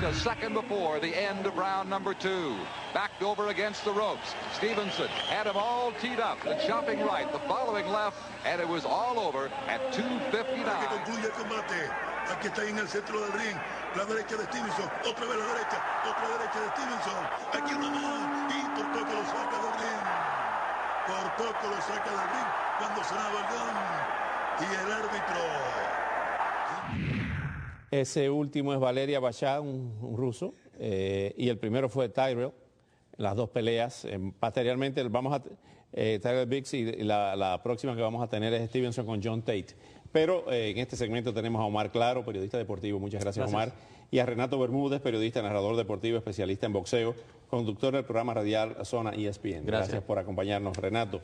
a second before the end of round number 2. Backed over against the ropes. Stevenson had him all teed up. The chopping right, the following left, and it was all over at 2:59. Que concluye el combate. Aquí está en el centro del ring. La derecha de Stevenson. Otra vez la derecha. Otra derecha de Stevenson. Aquí una más. Y por poco lo saca del ring. Por poco lo saca del ring cuando sonaba el gong. Y el árbitro. Ese último es Valeria Bachar, un ruso, y el primero fue Tyrell, las dos peleas. Posteriormente vamos a Tyrell Biggs, y la próxima que vamos a tener es Stevenson con John Tate. Pero en este segmento tenemos a Omar Claro, periodista deportivo, muchas gracias Omar, y a Renato Bermúdez, periodista, narrador deportivo, especialista en boxeo, conductor del programa radial Zona ESPN. Gracias por acompañarnos, Renato.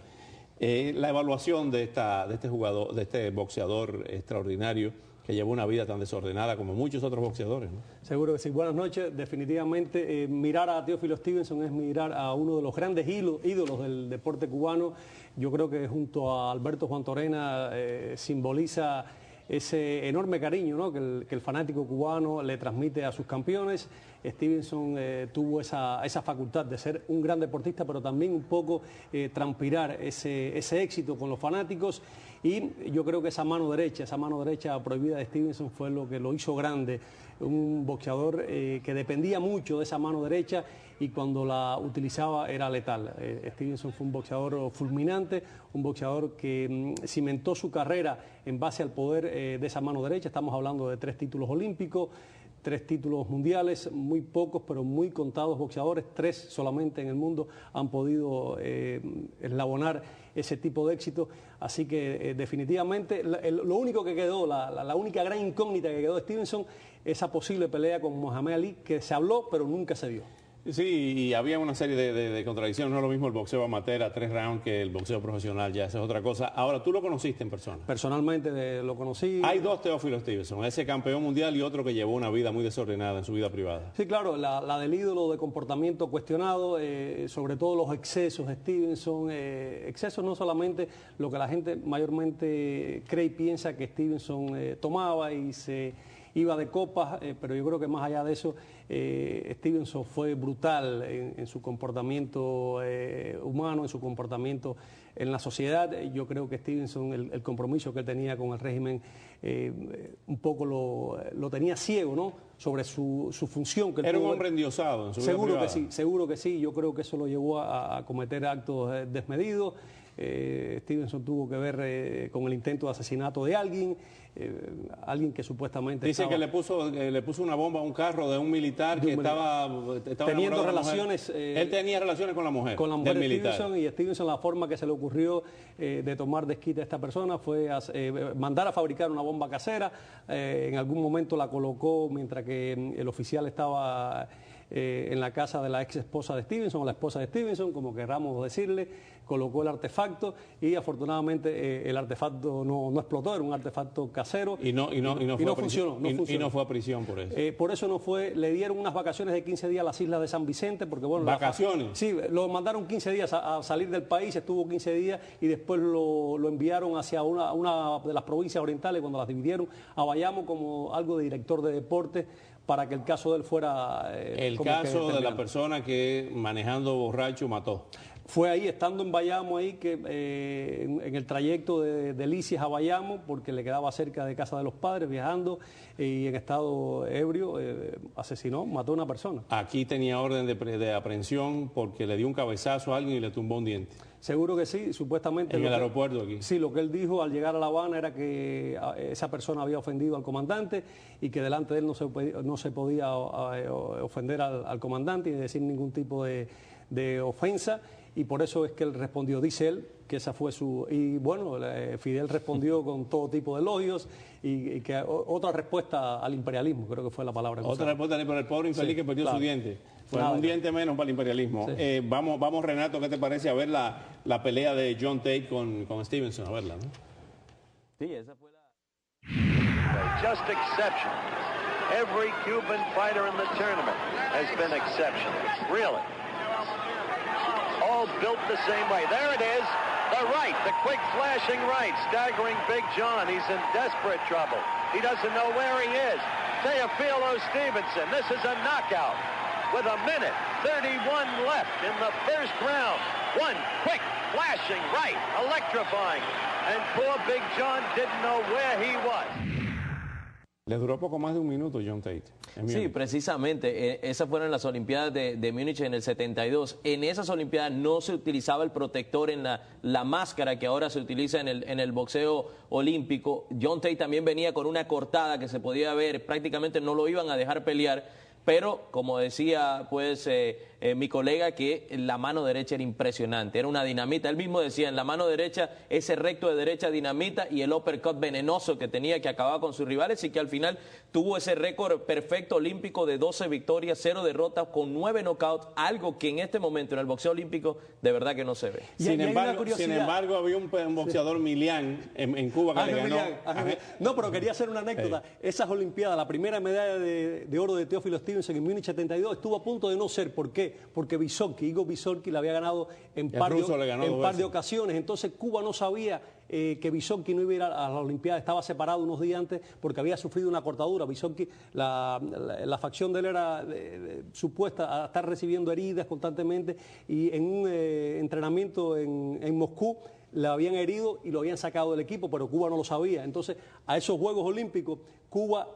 La evaluación de este jugador, de este boxeador extraordinario, que lleva una vida tan desordenada como muchos otros boxeadores, ¿no? Seguro que sí. Buenas noches. Definitivamente mirar a Teófilo Stevenson es mirar a uno de los grandes ídolos del deporte cubano. Yo creo que junto a Alberto Juan Torena simboliza ese enorme cariño, ¿no?, que el fanático cubano le transmite a sus campeones. Stevenson tuvo esa facultad de ser un gran deportista, pero también un poco transpirar ese éxito con los fanáticos. Y yo creo que esa mano derecha prohibida de Stevenson fue lo que lo hizo grande. Un boxeador que dependía mucho de esa mano derecha y cuando la utilizaba era letal. Stevenson fue un boxeador fulminante, un boxeador que cimentó su carrera en base al poder de esa mano derecha. Estamos hablando de 3 títulos olímpicos, 3 títulos mundiales, muy pocos pero muy contados boxeadores, 3 solamente en el mundo han podido eslabonar ese tipo de éxito. Así que definitivamente lo único que quedó, la única gran incógnita que quedó de Stevenson, esa posible pelea con Mohamed Ali, que se habló pero nunca se dio. Sí, y había una serie de contradicciones. No es lo mismo el boxeo amateur a 3 rounds que el boxeo profesional, ya esa es otra cosa. Ahora, ¿tú lo conociste en persona? Personalmente lo conocí. Hay 2 Teófilo Stevenson, ese campeón mundial y otro que llevó una vida muy desordenada en su vida privada. Sí, claro, la del ídolo de comportamiento cuestionado, sobre todo los excesos de Stevenson, excesos no solamente lo que la gente mayormente cree y piensa que Stevenson tomaba y se iba de copas, pero yo creo que más allá de eso, Stevenson fue brutal en su comportamiento humano, en su comportamiento en la sociedad. Yo creo que Stevenson, el compromiso que él tenía con el régimen, un poco lo tenía ciego, ¿no?, sobre su función. Que él era tuvo. Un hombre endiosado en su vida privada. Seguro que sí. Yo creo que eso lo llevó a cometer actos desmedidos. Stevenson tuvo que ver con el intento de asesinato de alguien que supuestamente dice que le puso una bomba a un carro de un militar que estaba teniendo relaciones. Él tenía relaciones con la mujer del militar. Stevenson, y Stevenson, la forma que se le ocurrió de tomar desquite a esta persona fue mandar a fabricar una bomba casera. En algún momento la colocó mientras que el oficial estaba en la casa de la ex esposa de Stevenson, o la esposa de Stevenson, como querramos decirle. Colocó el artefacto y afortunadamente el artefacto no explotó, era un artefacto casero y no funcionó. Y no fue a prisión por eso. Por eso no fue. Le dieron unas vacaciones de 15 días a las islas de San Vicente, porque bueno... ¿Vacaciones? Sí, lo mandaron 15 días a salir del país, estuvo 15 días y después lo enviaron hacia una de las provincias orientales, cuando las dividieron, a Bayamo como algo de director de deporte, para que el caso de él fuera... el caso de la persona que manejando borracho mató. Fue ahí, estando en Bayamo, ahí que en el trayecto de Licias a Bayamo, porque le quedaba cerca de casa de los padres, viajando y en estado ebrio, mató a una persona. Aquí tenía orden de aprehensión porque le dio un cabezazo a alguien y le tumbó un diente. Seguro que sí, supuestamente. En el aeropuerto aquí. Sí, lo que él dijo al llegar a La Habana era que esa persona había ofendido al comandante y que delante de él no se podía ofender al comandante y decir ningún tipo de ofensa. Y por eso es que él respondió, dice él, que esa fue su... Y bueno, Fidel respondió con todo tipo de elogios y que otra respuesta al imperialismo, creo que fue la palabra. Otra respuesta por el pobre infeliz que perdió su diente. Fue un diente menos para el imperialismo. Sí. Vamos, Renato, ¿qué te parece a ver la pelea de John Tate con Stevenson? A verla, ¿no? Sí, esa fue la... Just exceptional. Every Cuban fighter in the tournament has been exceptional. Really. All built the same way. There it is. The right, the quick flashing right, staggering Big John. He's in desperate trouble. He doesn't know where he is. Teofilo Stevenson, this is a knockout with 1:31 left in the first round. One quick flashing right, electrifying. And poor Big John didn't know where he was. Le duró poco más de un minuto John Tate. Sí, precisamente. Esas fueron las Olimpiadas de Múnich en el 72. En esas Olimpiadas no se utilizaba el protector en la máscara que ahora se utiliza en el boxeo olímpico. John Tate también venía con una cortada que se podía ver. Prácticamente no lo iban a dejar pelear. Pero, como decía pues mi colega, que la mano derecha era impresionante, era una dinamita. Él mismo decía, en la mano derecha, ese recto de derecha dinamita y el uppercut venenoso que tenía, que acababa con sus rivales y que al final tuvo ese récord perfecto olímpico de 12 victorias, 0 derrotas, con 9 knockouts, algo que en este momento en el boxeo olímpico de verdad que no se ve. Sin embargo, había un boxeador Milian en Cuba que le ganó. No, pero quería hacer una anécdota. Esas Olimpiadas, la primera medalla de oro de Teófilo Stevenson en Múnich 72 estuvo a punto de no ser. ¿Por qué? Porque Igor Vysotky la había ganado en par de ocasiones. Entonces Cuba no sabía que Vysotky no iba a ir a las Olimpiadas. Estaba separado unos días antes porque había sufrido una cortadura. Vysotky, la facción de él era supuesta a estar recibiendo heridas constantemente, y en un entrenamiento en Moscú le habían herido y lo habían sacado del equipo, pero Cuba no lo sabía. Entonces, a esos Juegos Olímpicos, Cuba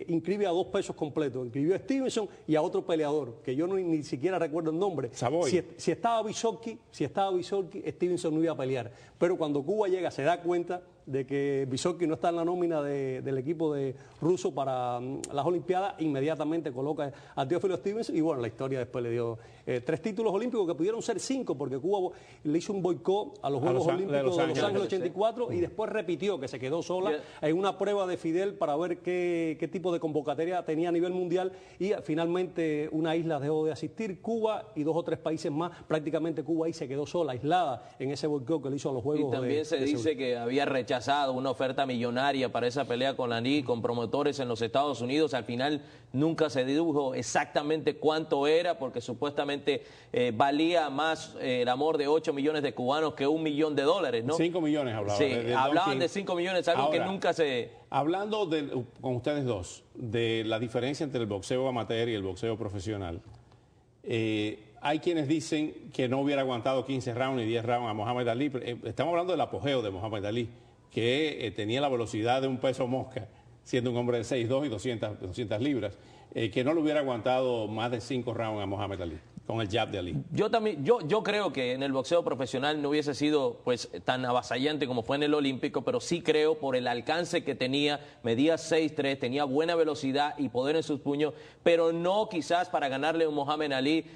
inscribe a 2 pesos completos. Inscribió a Stevenson y a otro peleador, que yo ni siquiera recuerdo el nombre. Si estaba Vysotky, Stevenson no iba a pelear. Pero cuando Cuba llega, se da cuenta de que Vysotky no está en la nómina del equipo ruso para las Olimpiadas, inmediatamente coloca a Teófilo Stevenson, y bueno, la historia después le dio 3 títulos olímpicos que pudieron ser 5, porque Cuba le hizo un boicot a los Juegos Olímpicos de Los Ángeles 84 y después repitió, que se quedó sola en una prueba de Fidel para ver qué tipo de convocatoria tenía a nivel mundial, y finalmente una isla dejó de asistir, Cuba y 2 o 3 países más. Prácticamente Cuba ahí se quedó sola, aislada en ese boicot que le hizo a los Juegos. Y también se dice que había rechazado una oferta millonaria para esa pelea con Lani, con promotores en los Estados Unidos. Al final nunca se dedujo exactamente cuánto era, porque supuestamente valía más el amor de 8 millones de cubanos que $1 millón, ¿no? 5 millones hablaban. Sí, hablaban de 5 millones, algo ahora, que nunca se... Hablando con ustedes dos de la diferencia entre el boxeo amateur y el boxeo profesional, hay quienes dicen que no hubiera aguantado 15 rounds ni 10 rounds a Muhammad Ali. Estamos hablando del apogeo de Muhammad Ali, que tenía la velocidad de un peso mosca, siendo un hombre de 6'2" y 200 libras, que no le hubiera aguantado más de 5 rounds a Muhammad Ali con el jab de Ali. Yo creo que en el boxeo profesional no hubiese sido pues tan avasallante como fue en el olímpico, pero sí creo por el alcance que tenía, medía 6'3", tenía buena velocidad y poder en sus puños, pero no quizás para ganarle a un Muhammad Ali.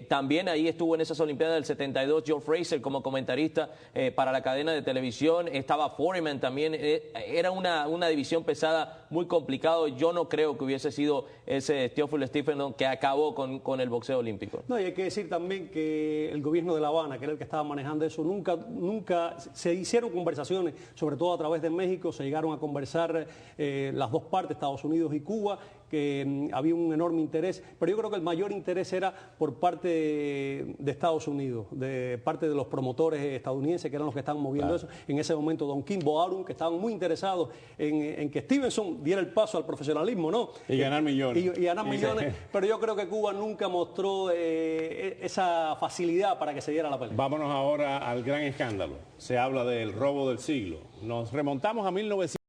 También ahí estuvo en esas Olimpiadas del 72 Joe Frazier como comentarista para la cadena de televisión, estaba Foreman también, era una división pesada muy complicado. Yo no creo que hubiese sido ese Teófilo Stevenson que acabó con el boxeo olímpico. No, y hay que decir también que el gobierno de La Habana, que era el que estaba manejando eso, nunca se hicieron conversaciones, sobre todo a través de México, se llegaron a conversar las dos partes, Estados Unidos y Cuba, que había un enorme interés, pero yo creo que el mayor interés era por parte de Estados Unidos, de parte de los promotores estadounidenses, que eran los que estaban moviendo eso. En ese momento, Don Kimbo Arum, que estaban muy interesados en que Stevenson diera el paso al profesionalismo, ¿no? Y ganar millones. Y ganar millones, pero yo creo que Cuba nunca mostró esa facilidad para que se diera la pelea. Vámonos ahora al gran escándalo. Se habla del robo del siglo. Nos remontamos a 1900.